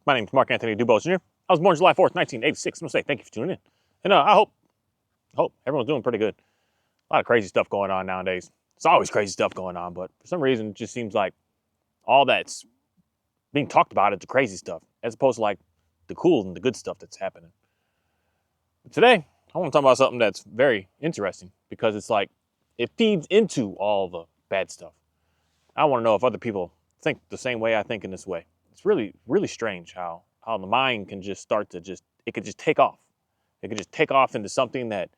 My name is Mark Anthony Dubose Jr. I was born July 4th, 1986. I'm going to say thank you for tuning in. And I hope everyone's doing pretty good. A lot of crazy stuff going on nowadays. It's always crazy stuff going on, but for some reason, it just seems like all that's being talked about is the crazy stuff, as opposed to like the cool and the good stuff that's happening. But today, I want to talk about something that's very interesting because it's like it feeds into all the bad stuff. I want to know if other people think the same way I think in this way. It's really, really strange how the mind can just start to it could just take off. It could just take off into something that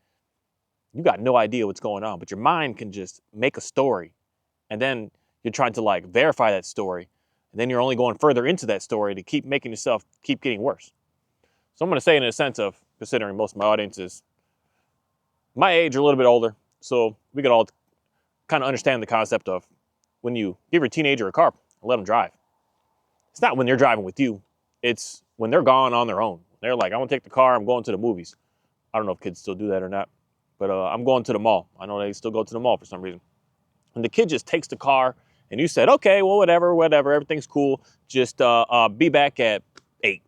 you got no idea what's going on, but your mind can just make a story, and then you're trying to like verify that story, and then you're only going further into that story to keep making yourself keep getting worse. So I'm going to say, in a sense of considering most of my audience is my age or a little bit older, so we could all kind of understand the concept of when you give your teenager a car and let them drive. It's not when they're driving with you. It's when they're gone on their own. They're like, I want to take the car. I'm going to the movies. I don't know if kids still do that or not, but I'm going to the mall. I know they still go to the mall for some reason. And the kid just takes the car, and you said, okay, well, whatever, everything's cool. Just be back at 8.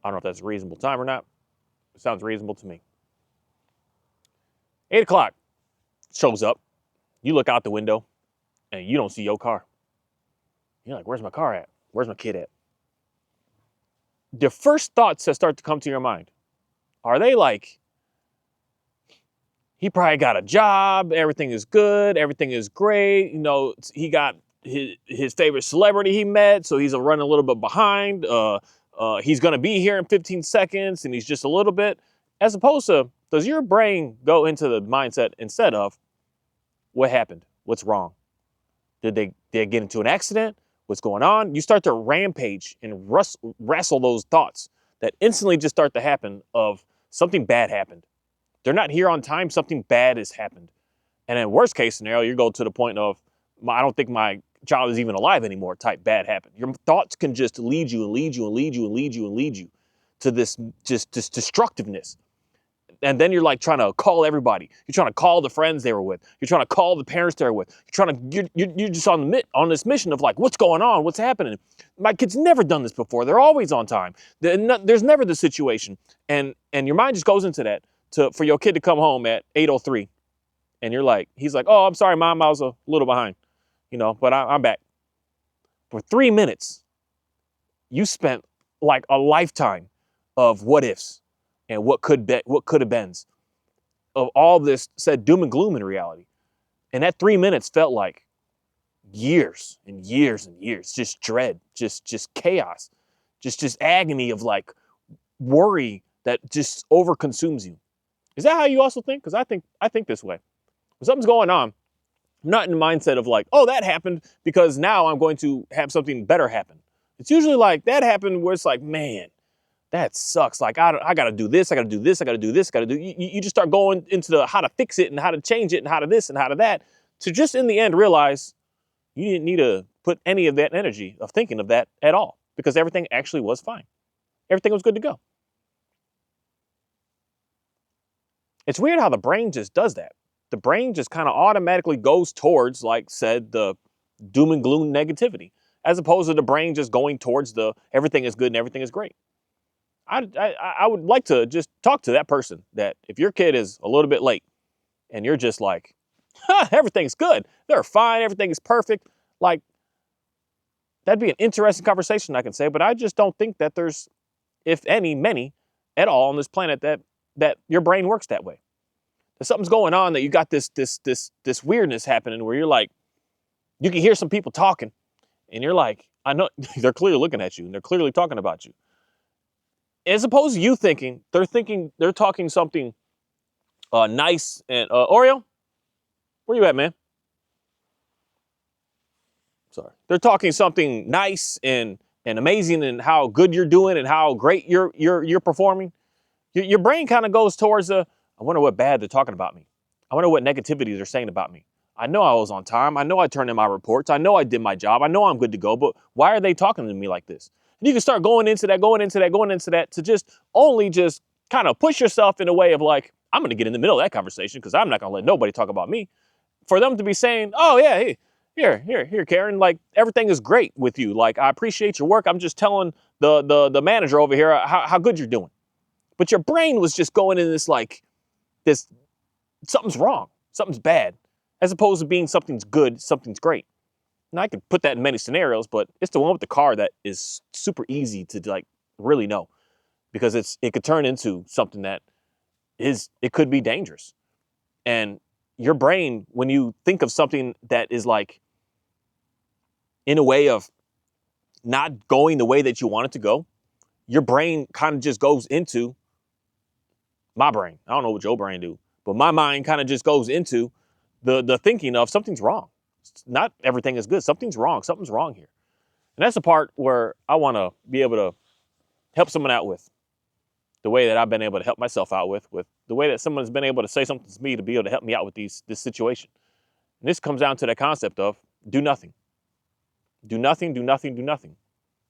I don't know if that's a reasonable time or not. It sounds reasonable to me. 8 o'clock shows up. You look out the window, and you don't see your car. You're like, where's my car at? Where's my kid at? The first thoughts that start to come to your mind, are they like, he probably got a job, everything is good, everything is great, you know, he got his favorite celebrity he met, so he's running a little bit behind, he's gonna be here in 15 seconds, and he's just a little bit, as opposed to, does your brain go into the mindset instead of, what happened? What's wrong? Did they get into an accident? What's going on? You start to rampage and wrestle those thoughts that instantly just start to happen of something bad happened. They're not here on time, something bad has happened. And in worst case scenario, you go to the point of, I don't think my child is even alive anymore type bad happened. Your thoughts can just lead you and lead you and lead you and lead you and lead you to this destructiveness. And then you're like trying to call everybody. You're trying to call the friends they were with. You're trying to call the parents they were with. You're just on this mission of like, what's going on? What's happening? My kid's never done this before. They're always on time. There's never the situation. And your mind just goes into that for your kid to come home at 8:03. And you're like, he's like, oh, I'm sorry, Mom, I was a little behind, but I'm back. For 3 minutes, you spent like a lifetime of what ifs and what could have been of all this said doom and gloom in reality. And that 3 minutes felt like years and years and years, just dread, just chaos, just agony of like worry that just overconsumes you. Is that how you also think? Because I think this way. When something's going on, I'm not in the mindset of like, oh, that happened because now I'm going to have something better happen. It's usually like that happened where it's like, man, that sucks. Like, I got to do this. I got to do this. I got to do this. I got to do. You just start going into the how to fix it and how to change it and how to this and how to that to just in the end realize you didn't need to put any of that energy of thinking of that at all because everything actually was fine. Everything was good to go. It's weird how the brain just does that. The brain just kind of automatically goes towards, like said, the doom and gloom negativity, as opposed to the brain just going towards the everything is good and everything is great. I would like to just talk to that person that if your kid is a little bit late and you're just like, everything's good, they're fine, everything is perfect, like that'd be an interesting conversation I can say, but I just don't think that there's, if any, many at all on this planet that your brain works that way. There's something's going on that you got this weirdness happening where you're like, you can hear some people talking and you're like, I know they're clearly looking at you and they're clearly talking about you. As opposed to you thinking, they're talking something nice and Oreo, where you at, man? Sorry. They're talking something nice and amazing and how good you're doing and how great you're performing. Your brain kind of goes towards I wonder what bad they're talking about me. I wonder what negativity they're saying about me. I know I was on time. I know I turned in my reports. I know I did my job. I know I'm good to go, but why are they talking to me like this? And you can start going into that to just kind of push yourself in a way of like, I'm going to get in the middle of that conversation because I'm not going to let nobody talk about me. For them to be saying, oh, yeah, hey, Here, Karen, like everything is great with you. Like, I appreciate your work. I'm just telling the manager over here how good you're doing. But your brain was just going in this like this something's wrong, something's bad, as opposed to being something's good, something's great. And I could put that in many scenarios, but it's the one with the car that is super easy to like really know, because it could turn into something that it could be dangerous. And your brain, when you think of something that is like in a way of not going the way that you want it to go, your brain kind of just goes into my brain. I don't know what your brain do, but my mind kind of just goes into the thinking of something's wrong. Not everything is good. Something's wrong. Something's wrong here. And that's the part where I want to be able to help someone out with the way that I've been able to help myself out with the way that someone's been able to say something to me to be able to help me out with this situation. And this comes down to the concept of do nothing. Do nothing, do nothing, do nothing.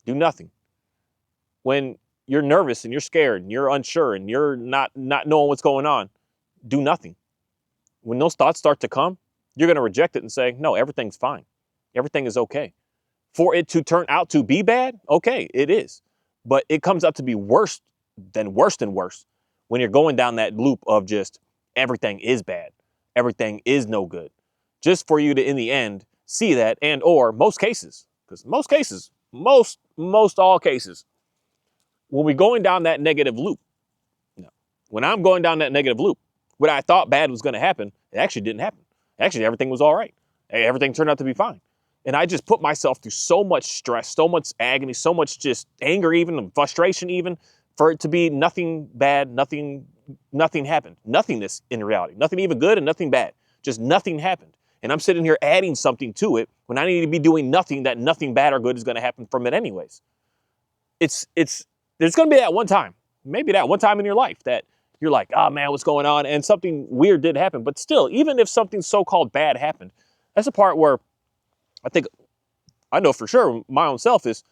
Do nothing. When you're nervous and you're scared and you're unsure and you're not knowing what's going on, do nothing. When those thoughts start to come, you're going to reject it and say, no, everything's fine. Everything is okay. For it to turn out to be bad, okay, it is. But it comes out to be worse than worse when you're going down that loop of just everything is bad. Everything is no good. Just for you to, in the end, see that, and or most cases, because most all cases, when we're going down that negative loop, when I'm going down that negative loop, what I thought bad was going to happen, it actually didn't happen. Actually, everything was all right. Everything turned out to be fine. And I just put myself through so much stress, so much agony, so much just anger even, and frustration even, for it to be nothing bad, nothing happened. Nothingness in reality. Nothing even good and nothing bad. Just nothing happened. And I'm sitting here adding something to it when I need to be doing nothing that nothing bad or good is going to happen from it anyways. There's going to be that one time, maybe that one time in your life that you're like, oh man, what's going on? And something weird did happen. But still, even if something so-called bad happened, that's the part where I think I know for sure my own self is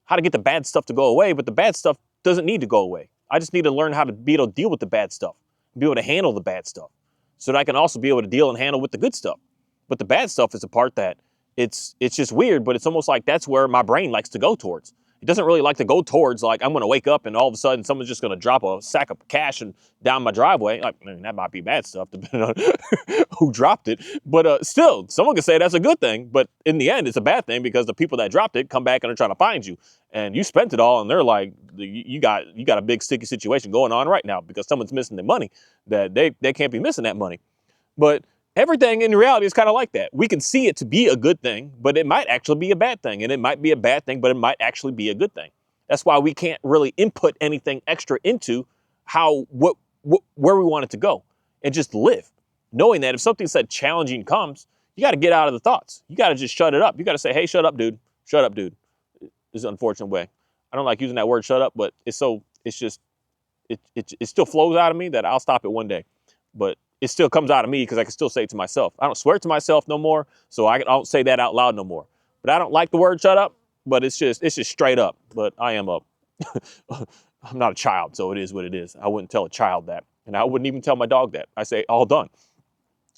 how to get the bad stuff to go away, but the bad stuff doesn't need to go away. I just need to learn how to be able to deal with the bad stuff, be able to handle the bad stuff, so that I can also be able to deal and handle with the good stuff. But the bad stuff is the part that it's just weird, but it's almost like that's where my brain likes to go towards. It doesn't really like to go towards like I'm going to wake up and all of a sudden someone's just going to drop a sack of cash and down my driveway. Like, I mean, that might be bad stuff depending on who dropped it. But still, someone could say that's a good thing. But in the end, it's a bad thing because the people that dropped it come back and are trying to find you. And you spent it all and they're like, you got a big sticky situation going on right now because someone's missing their money that they can't be missing that money. But everything in reality is kind of like that. We can see it to be a good thing, but it might actually be a bad thing. And it might be a bad thing, but it might actually be a good thing. That's why we can't really input anything extra into where we want it to go and just live. Knowing that if something said challenging comes, you got to get out of the thoughts. You got to just shut it up. You got to say, hey, shut up, dude. Shut up, dude. This is an unfortunate way. I don't like using that word shut up, but it still flows out of me that I'll stop it one day. But it still comes out of me because I can still say it to myself. I don't swear to myself no more, so I don't say that out loud no more. But I don't like the word shut up, but it's just straight up. But I am I'm not a child, so it is what it is. I wouldn't tell a child that. And I wouldn't even tell my dog that. I say all done.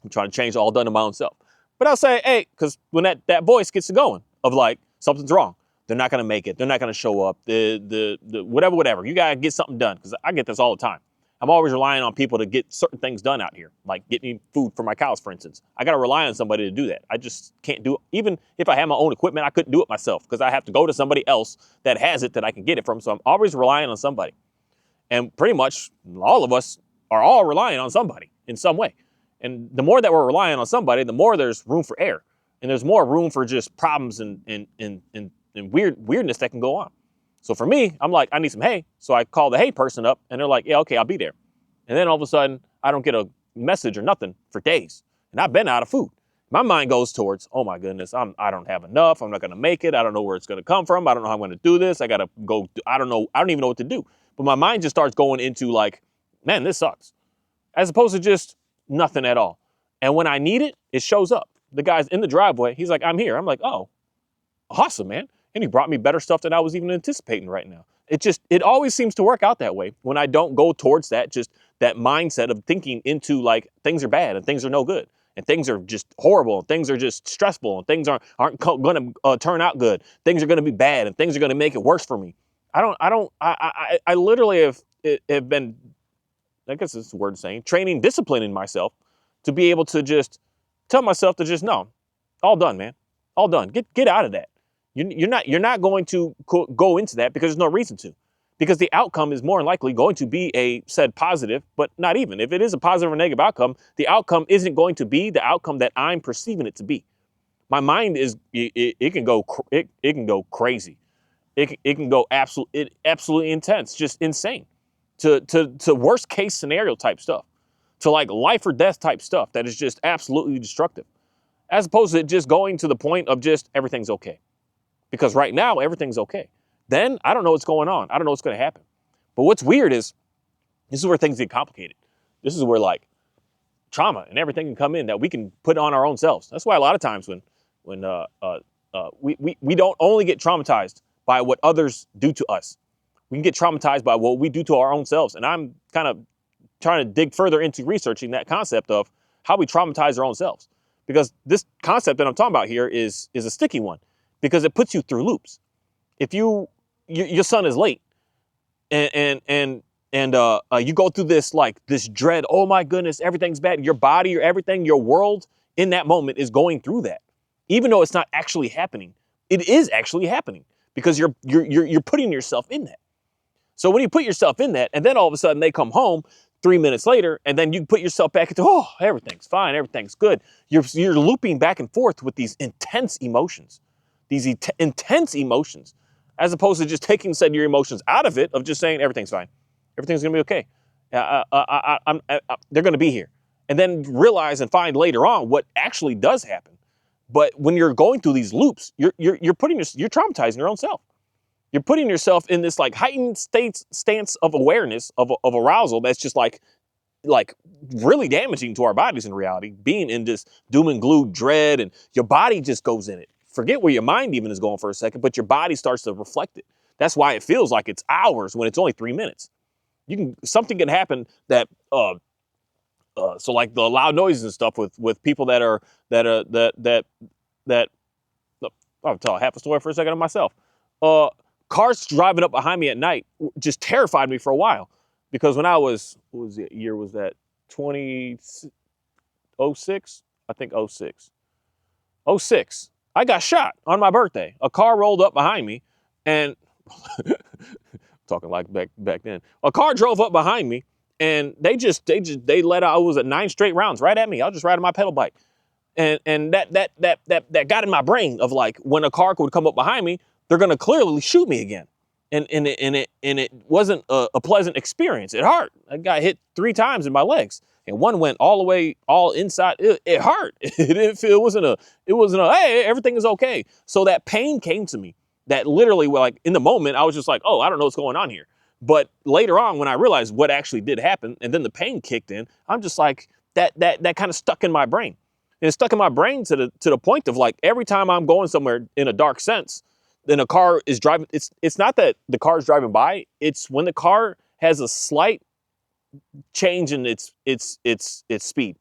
I'm trying to change all done to my own self. But I'll say, hey, because when that voice gets to going of like, something's wrong. They're not going to make it. They're not going to show up. The whatever. You got to get something done because I get this all the time. I'm always relying on people to get certain things done out here, like getting food for my cows, for instance. I got to rely on somebody to do that. I just can't do it. Even if I had my own equipment, I couldn't do it myself because I have to go to somebody else that has it that I can get it from. So I'm always relying on somebody. And pretty much all of us are all relying on somebody in some way. And the more that we're relying on somebody, the more there's room for error. And there's more room for just problems and weirdness that can go on. So for me, I'm like, I need some hay. So I call the hay person up and they're like, yeah, okay, I'll be there. And then all of a sudden I don't get a message or nothing for days. And I've been out of food. My mind goes towards, oh my goodness, I don't have enough. I'm not going to make it. I don't know where it's going to come from. I don't know how I'm going to do this. I got to go. I don't know. I don't even know what to do. But my mind just starts going into like, man, this sucks. As opposed to just nothing at all. And when I need it, it shows up. The guy's in the driveway. He's like, I'm here. I'm like, oh, awesome, man. And he brought me better stuff than I was even anticipating right now. It always seems to work out that way when I don't go towards that mindset of thinking into like things are bad and things are no good. and things are just horrible, and things are just stressful, and things aren't going to turn out good. Things are going to be bad, and things are going to make it worse for me. I literally have been, I guess it's the word saying, training, disciplining myself to be able to just tell myself to just, no, all done, man, all done. Get out of that. You're not going to go into that because there's no reason to, because the outcome is more than likely going to be a said positive, but not even. If it is a positive or negative outcome, the outcome isn't going to be the outcome that I'm perceiving it to be. My mind is, it can go crazy. It can go absolutely intense, just insane, to worst case scenario type stuff, to like life or death type stuff that is just absolutely destructive, as opposed to just going to the point of just everything's okay. Because right now everything's okay. Then I don't know what's going on. I don't know what's going to happen. But what's weird is, this is where things get complicated. This is where like trauma and everything can come in that we can put on our own selves. That's why a lot of times when we don't only get traumatized by what others do to us, we can get traumatized by what we do to our own selves. And I'm kind of trying to dig further into researching that concept of how we traumatize our own selves. Because this concept that I'm talking about here is a sticky one, because it puts you through loops. If your son is late and you go through this dread, oh my goodness, everything's bad. Your body, your everything, your world in that moment is going through that. Even though it's not actually happening, it is actually happening because you're putting yourself in that. So when you put yourself in that, and then all of a sudden they come home 3 minutes later, and then you put yourself back into, oh, everything's fine, everything's good. You're looping back and forth with these intense emotions, intense emotions, as opposed to just taking said your emotions out of it, of just saying everything's fine, everything's gonna be okay. They're gonna be here, and then realize and find later on what actually does happen. But when you're going through these loops, you're traumatizing your own self. You're putting yourself in this like heightened stance of awareness of arousal that's just like really damaging to our bodies in reality, being in this doom and gloom dread, and your body just goes in it. Forget where your mind even is going for a second, but your body starts to reflect it. That's why it feels like it's hours when it's only 3 minutes. Something can happen that so like the loud noises and stuff with people that I'll tell half a story for a second of myself. Cars driving up behind me at night just terrified me for a while, because when I was, what was the year was that? 2006? I think 06. 06. I got shot on my birthday. A car rolled up behind me, and talking like back then. A car drove up behind me, and they let out, it was 9 straight rounds right at me. I was just riding my pedal bike. And that got in my brain of like, when a car would come up behind me, they're gonna clearly shoot me again. And it wasn't a pleasant experience. It hurt. I got hit 3 times in my legs, and one went all inside. It hurt. It didn't feel. It wasn't a hey, everything is okay. So that pain came to me. That literally, like in the moment, I was just like, oh, I don't know what's going on here. But later on, when I realized what actually did happen, and then the pain kicked in, I'm just like, that kind of stuck in my brain. And it's stuck in my brain to the point of like, every time I'm going somewhere in a dark sense, then a car is driving. It's not that the car is driving by. It's when the car has a slight change in its speed.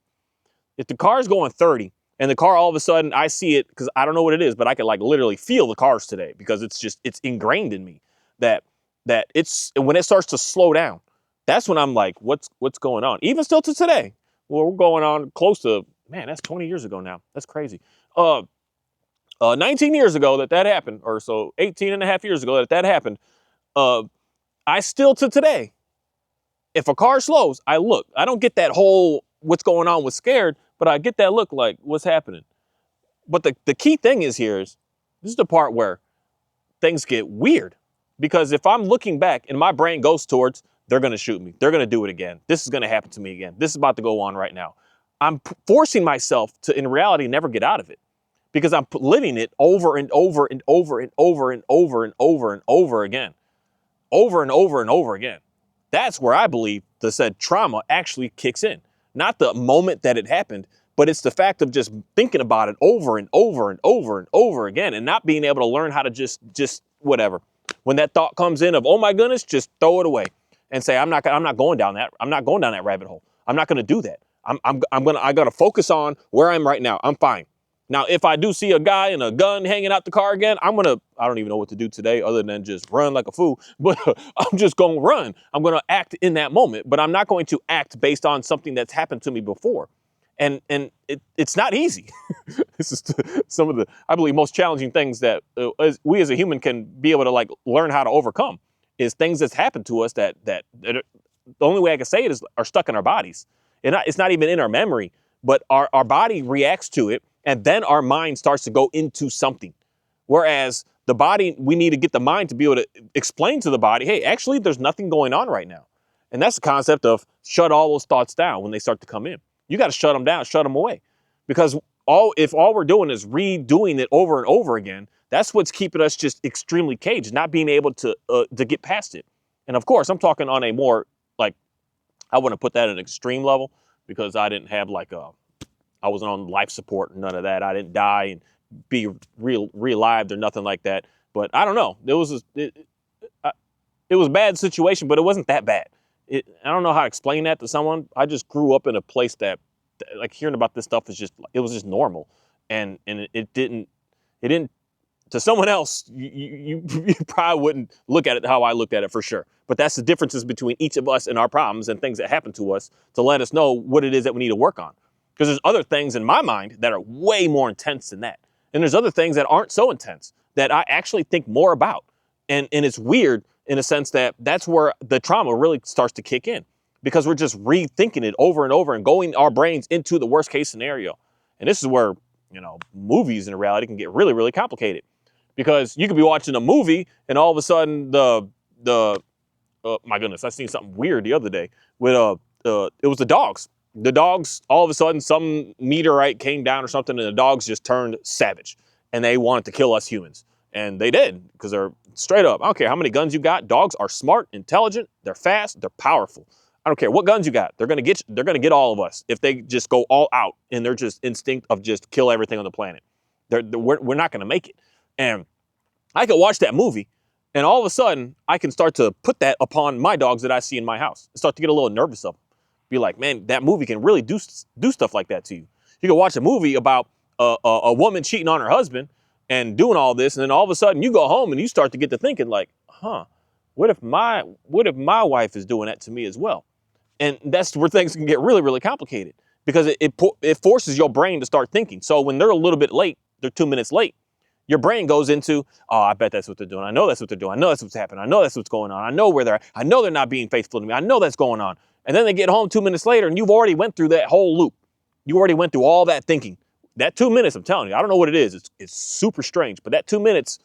If the car is going 30 and the car all of a sudden, I see it, because I don't know what it is, but I can like literally feel the cars today, because it's ingrained in me that it's, when it starts to slow down, that's when I'm like, what's going on? Even still to today, well, we're going on close to, man, that's 20 years ago now. That's crazy. 19 years ago that happened, or so 18 and a half years ago that happened. I still to today, if a car slows, I look. I don't get that whole what's going on with scared, but I get that look like what's happening. But the key thing is here is, this is the part where things get weird, because if I'm looking back and my brain goes towards, they're going to shoot me, they're going to do it again, this is going to happen to me again, this is about to go on right now, I'm forcing myself to, in reality, never get out of it, because I'm living it over and over and over and over and over and over and over again, over and over and over again. That's where I believe the said trauma actually kicks in. Not the moment that it happened, but it's the fact of just thinking about it over and over and over and over again, and not being able to learn how to just whatever. When that thought comes in of, oh my goodness, just throw it away and say, I'm not going down that. I'm not going down that rabbit hole. I'm not going to do that. I gotta focus on where I'm right now. I'm fine. Now, if I do see a guy and a gun hanging out the car again, I don't even know what to do today other than just run like a fool, but I'm just going to run. I'm going to act in that moment, but I'm not going to act based on something that's happened to me before. And it's not easy. This is some of the, I believe, most challenging things that we as a human can be able to like learn how to overcome is things that's happened to us that the only way I can say it is are stuck in our bodies. It's not even in our memory, but our body reacts to it. And then our mind starts to go into something. Whereas the body, we need to get the mind to be able to explain to the body, hey, actually, there's nothing going on right now. And that's the concept of shut all those thoughts down when they start to come in. You got to shut them down, shut them away. Because if all we're doing is redoing it over and over again, that's what's keeping us just extremely caged, not being able to get past it. And of course, I'm talking on a more, like, I wouldn't put that at an extreme level because I didn't have like I wasn't on life support and none of that. I didn't die and be relived or nothing like that. But I don't know. It was a bad situation, but it wasn't that bad. I don't know how to explain that to someone. I just grew up in a place that like hearing about this stuff it was just normal, and it didn't to someone else. You probably wouldn't look at it how I looked at it for sure. But that's the differences between each of us and our problems and things that happen to us to let us know what it is that we need to work on. Because there's other things in my mind that are way more intense than that. And there's other things that aren't so intense that I actually think more about. And it's weird in a sense that that's where the trauma really starts to kick in because we're just rethinking it over and over and going our brains into the worst case scenario. And this is where, movies in reality can get really, really complicated because you could be watching a movie and all of a sudden my goodness, I seen something weird the other day with it was the dogs. The dogs, all of a sudden, some meteorite came down or something, and the dogs just turned savage, and they wanted to kill us humans. And they did, because they're straight up. I don't care how many guns you got. Dogs are smart, intelligent, they're fast, they're powerful. I don't care what guns you got. They're gonna get all of us if they just go all out in their just instinct of just kill everything on the planet. We're not gonna make it. And I could watch that movie, and all of a sudden, I can start to put that upon my dogs that I see in my house and start to get a little nervous of them. Be like, man, that movie can really do stuff like that to you. You can watch a movie about a woman cheating on her husband and doing all this, and then all of a sudden you go home and you start to get to thinking like, what if my wife is doing that to me as well? And that's where things can get really, really complicated because it forces your brain to start thinking. So when they're a little bit late, they're 2 minutes late, your brain goes into, oh, I bet that's what they're doing. I know that's what they're doing. I know that's what's happening. I know that's what's going on. I know where they're at. I know they're not being faithful to me. I know that's going on. And then they get home 2 minutes later and you've already went through that whole loop. You already went through all that thinking. That 2 minutes, I'm telling you, I don't know what it is. It's super strange. But that 2 minutes,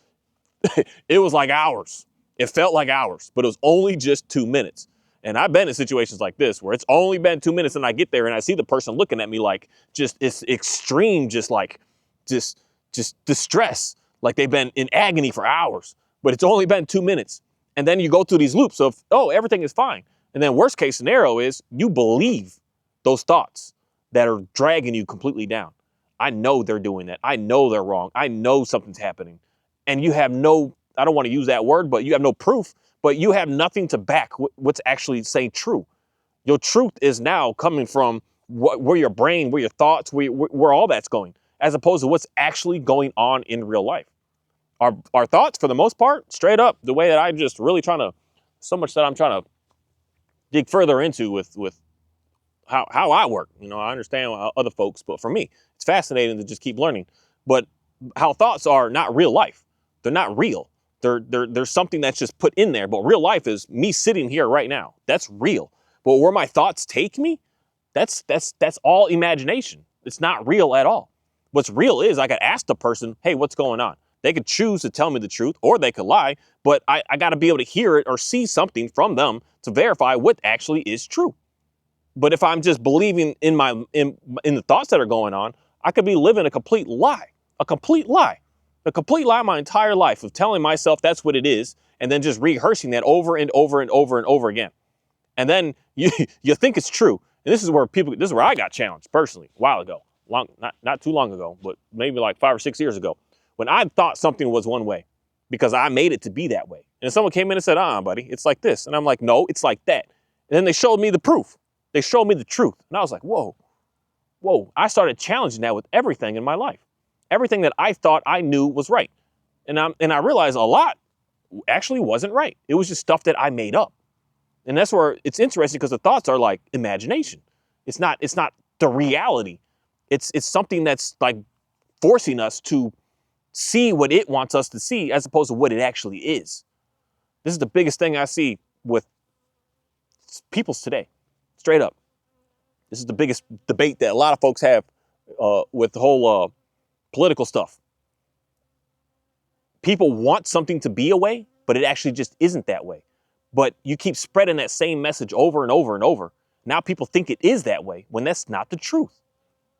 it was like hours. It felt like hours, but it was only just 2 minutes. And I've been in situations like this where it's only been 2 minutes and I get there and I see the person looking at me like it's extreme, just distress. Like they've been in agony for hours, but it's only been 2 minutes. And then you go through these loops of, oh, everything is fine. And then worst case scenario is you believe those thoughts that are dragging you completely down. I know they're doing that. I know they're wrong. I know something's happening. And you have no, I don't want to use that word, but you have no proof, but you have nothing to back what's actually saying true. Your truth is now coming from where your brain, where your thoughts, where all that's going, as opposed to what's actually going on in real life. Our thoughts, for the most part, straight up, the way that I'm just really trying to, so much that I'm trying to dig further into with how I work. I understand other folks, but for me, it's fascinating to just keep learning. But how thoughts are not real life. They're not real. There's something that's just put in there. But real life is me sitting here right now. That's real. But where my thoughts take me, that's all imagination. It's not real at all. What's real is I could ask the person, hey, what's going on? They could choose to tell me the truth or they could lie, but I got to be able to hear it or see something from them to verify what actually is true. But if I'm just believing in the thoughts that are going on, I could be living a complete lie my entire life of telling myself that's what it is and then just rehearsing that over and over and over and over again. And then you think it's true. And this is where I got challenged personally a while ago, not too long ago, but maybe like 5 or 6 years ago, when I thought something was one way because I made it to be that way. And someone came in and said, buddy, it's like this. And I'm like, no, it's like that. And then they showed me the proof. They showed me the truth. And I was like, whoa, whoa, I started challenging that with everything in my life. Everything that I thought I knew was right. And I realized a lot actually wasn't right. It was just stuff that I made up. And that's where it's interesting, because the thoughts are like imagination. It's not the reality. It's something that's like forcing us to see what it wants us to see as opposed to what it actually is. This is the biggest thing I see with people's today. Straight up. This is the biggest debate that a lot of folks have with the whole political stuff. People want something to be a way, but it actually just isn't that way. But you keep spreading that same message over and over and over. Now people think it is that way when that's not the truth.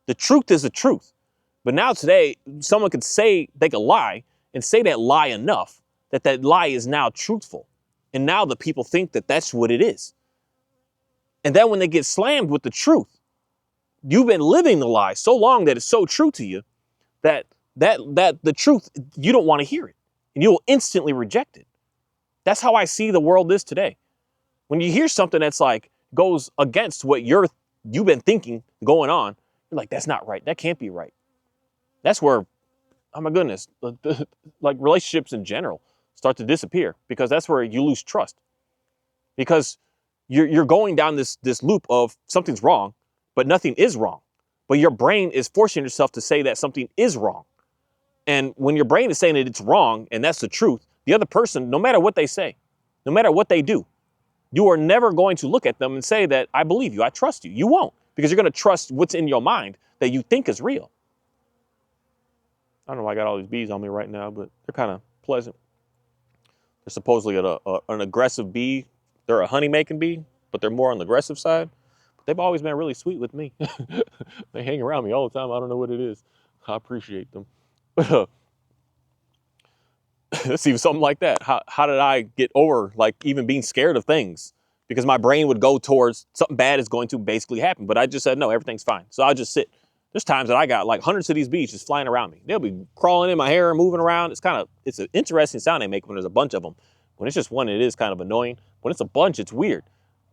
The truth is the truth. But now today, someone could say, they could lie and say that lie enough that that lie is now truthful. And now the people think that that's what it is. And then when they get slammed with the truth, you've been living the lie so long that it's so true to you that the truth, you don't want to hear it. And you will instantly reject it. That's how I see the world is today. When you hear something that's like goes against what you've been thinking going on, you're like, that's not right. That can't be right. That's where, oh my goodness, like relationships in general start to disappear, because that's where you lose trust. Because you're going down this loop of something's wrong, but nothing is wrong. But your brain is forcing yourself to say that something is wrong. And when your brain is saying that it's wrong and that's the truth, the other person, no matter what they say, no matter what they do, you are never going to look at them and say that I believe you, I trust you. You won't, because you're going to trust what's in your mind that you think is real. I don't know why I got all these bees on me right now, but they're kind of pleasant. They're supposedly an aggressive bee. They're a honey-making bee, but they're more on the aggressive side. But they've always been really sweet with me. They hang around me all the time. I don't know what it is. I appreciate them. Let's see, something like that. How did I get over like even being scared of things? Because my brain would go towards something bad is going to basically happen. But I just said, no, everything's fine. So I'll just sit. There's times that I got like hundreds of these bees just flying around me. They'll be crawling in my hair, moving around. It's an interesting sound they make when there's a bunch of them. When it's just one, it is kind of annoying. When it's a bunch, it's weird.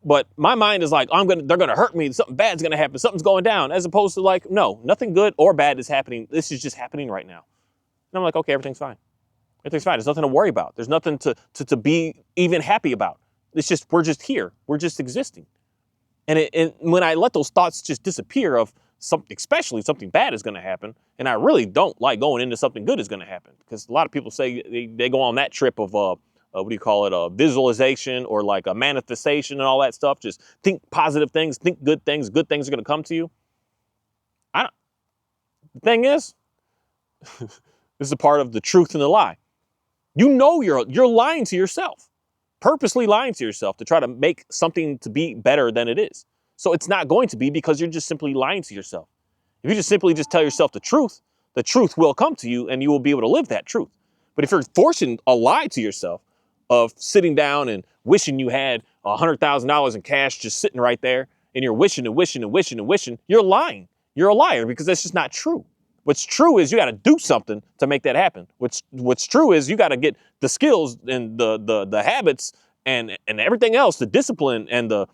But my mind is like, they're gonna hurt me. Something bad's gonna happen. Something's going down. As opposed to like, no, nothing good or bad is happening. This is just happening right now. And I'm like, okay, everything's fine. Everything's fine. There's nothing to worry about. There's nothing to be even happy about. It's just, we're just here. We're just existing. And when I let those thoughts just disappear of something, especially something bad is going to happen, and I really don't like going into something good is going to happen, because a lot of people say they go on that trip of, what do you call it, visualization or like a manifestation and all that stuff. Just think positive things, think good things are going to come to you. The thing is, this is a part of the truth and the lie. You know you're lying to yourself, purposely lying to yourself to try to make something to be better than it is. So it's not going to be, because you're just simply lying to yourself. If you just simply tell yourself the truth will come to you and you will be able to live that truth. But if you're forcing a lie to yourself of sitting down and wishing you had $100,000 in cash just sitting right there, and you're wishing and wishing and wishing and wishing, you're lying. You're a liar, because that's just not true. What's true is you got to do something to make that happen. What's true is you got to get the skills and the habits and everything else, the discipline and the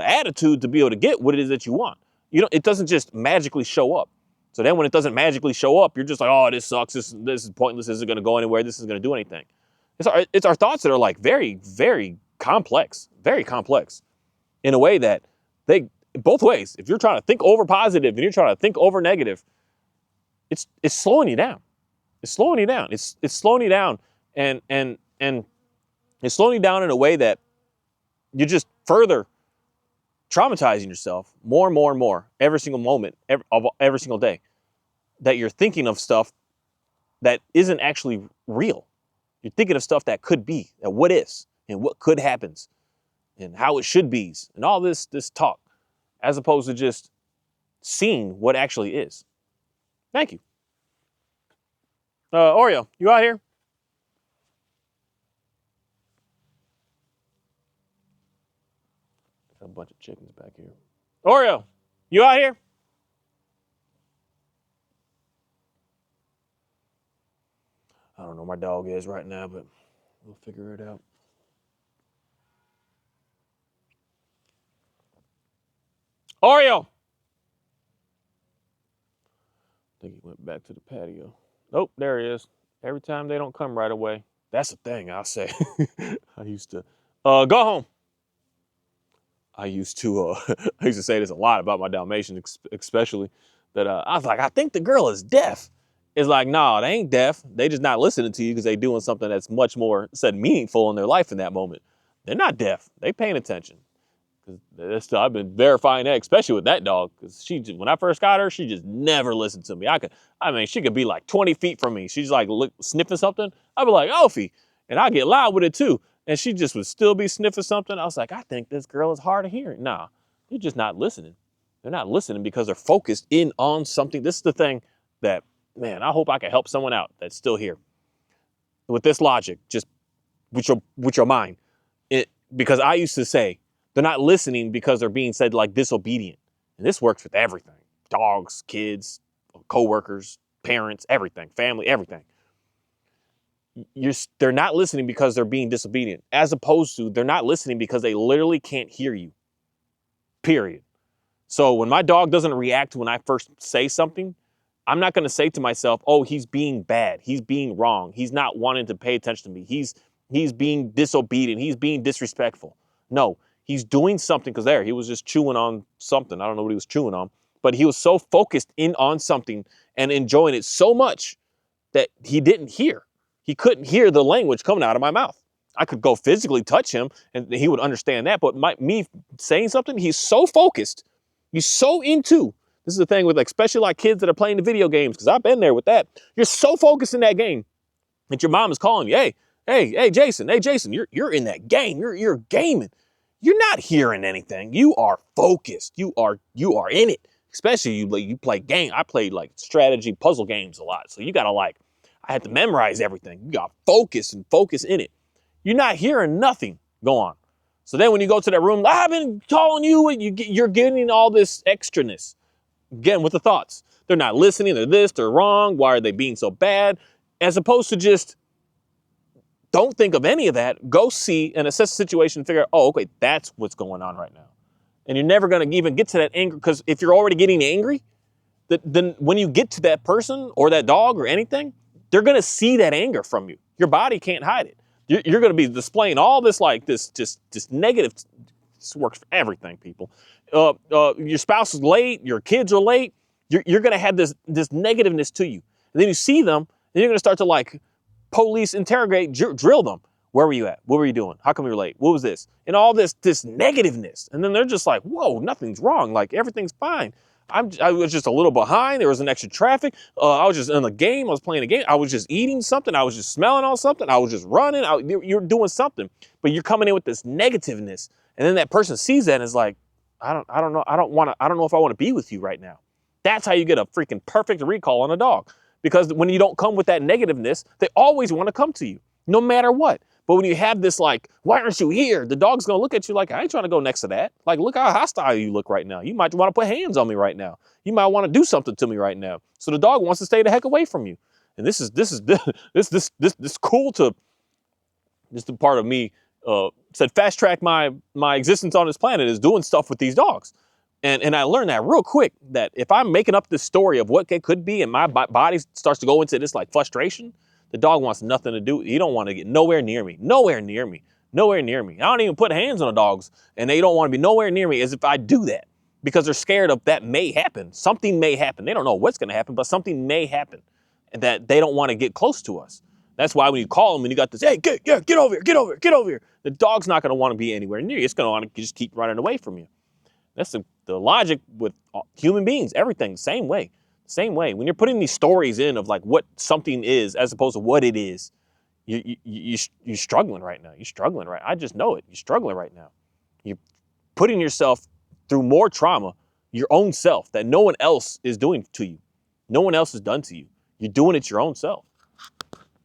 attitude to be able to get what it is that you want. It doesn't just magically show up. So then when it doesn't magically show up, you're just like, oh, this sucks. This is pointless. This isn't going to go anywhere. This isn't going to do anything. It's our thoughts that are like very, very complex in a way that they, both ways. If you're trying to think over positive and you're trying to think over negative, it's slowing you down. It's slowing you down. It's slowing you down, and it's slowing you down in a way that you're just further traumatizing yourself more and more and more every single moment, every single day, that you're thinking of stuff that isn't actually real. You're thinking of stuff that could be, that what is, and what could happens, and how it should be, and all this talk, as opposed to just seeing what actually is. Thank you. Oreo, you out here? Got a bunch of chickens back here. Oreo, you out here? I don't know where my dog is right now, but we'll figure it out. Oreo! I think he went back to the patio. Nope, there he is. Every time they don't come right away. That's the thing I'll say. I used to, go home. I used to say this a lot about my Dalmatian, especially that I was like, I think the girl is deaf. It's like, no, they ain't deaf. They just not listening to you because they doing something that's much more said meaningful in their life in that moment. They're not deaf. They paying attention. Because I've been verifying that, especially with that dog. Because when I first got her, she just never listened to me. She could be like 20 feet from me. She's like sniffing something. I'd be like, Ophi, and I get loud with it too. And she just would still be sniffing something. I was like, I think this girl is hard of hearing. Nah, they're just not listening. They're not listening because they're focused in on something. This is the thing that, man, I hope I can help someone out that's still here with this logic, just with your mind. Because I used to say, they're not listening because they're being said like disobedient. And this works with everything. Dogs, kids, coworkers, parents, everything, family, everything. They're not listening because they're being disobedient, as opposed to they're not listening because they literally can't hear you, period. So when my dog doesn't react when I first say something, I'm not going to say to myself, oh, he's being bad. He's being wrong. He's not wanting to pay attention to me. He's being disobedient. He's being disrespectful. No. He's doing something because he was just chewing on something. I don't know what he was chewing on, but he was so focused in on something and enjoying it so much that he didn't hear. He couldn't hear the language coming out of my mouth. I could go physically touch him and he would understand that. But me saying something, he's so focused. He's so into. This is the thing with especially like kids that are playing the video games, because I've been there with that. You're so focused in that game that your mom is calling you. Hey, Jason, you're in that game. You're gaming. You're not hearing anything. You are focused. You are in it. Especially you play game. I played like strategy puzzle games a lot. So you gotta I had to memorize everything. You got focus in it. You're not hearing nothing go on. So then when you go to that room, I've been calling you, and you're getting all this extraness. Again, with the thoughts. They're not listening. They're this. They're wrong. Why are they being so bad? As opposed to just don't think of any of that. Go see and assess the situation and figure out, oh, okay, that's what's going on right now. And you're never going to even get to that anger, because if you're already getting angry, then when you get to that person or that dog or anything, they're going to see that anger from you. Your body can't hide it. You're going to be displaying all this this negative. This works for everything, people. Your spouse is late. Your kids are late. You're going to have this negativeness to you. And then you see them, and you're going to start to police interrogate, drill them. Where were you at? What were you doing? How come you were late? What was this? And all this negativeness. And then they're just like, whoa, nothing's wrong. Like, everything's fine. I was just a little behind. There was an extra traffic. I was just in the game. I was playing a game. I was just eating something. I was just smelling on something. I was just running. You're doing something. But you're coming in with this negativeness. And then that person sees that and is like, I don't know. I don't know if I want to be with you right now. That's how you get a freaking perfect recall on a dog. Because when you don't come with that negativeness, they always want to come to you, no matter what. But when you have this why aren't you here? The dog's going to look at you like, I ain't trying to go next to that. Like, look how hostile you look right now. You might want to put hands on me right now. You might want to do something to me right now. So the dog wants to stay the heck away from you. And this is cool to, this the part of me said fast track my existence on this planet is doing stuff with these dogs. And I learned that real quick, that if I'm making up this story of what it could be and my body starts to go into this frustration, the dog wants nothing to do. He don't want to get nowhere near me. Nowhere near me. Nowhere near me. I don't even put hands on the dogs, and they don't want to be nowhere near me as if I do that, because they're scared of that may happen. Something may happen. They don't know what's going to happen, but something may happen, and that they don't want to get close to us. That's why when you call them and you got this, hey, get over here. The dog's not going to want to be anywhere near you. It's going to want to just keep running away from you. That's the logic with human beings. Everything, same way. Same way. When you're putting these stories in of what something is as opposed to what it is, you're struggling right now. You're struggling right. I just know it. You're struggling right now. You're putting yourself through more trauma, your own self, that no one else is doing to you. No one else has done to you. You're doing it your own self.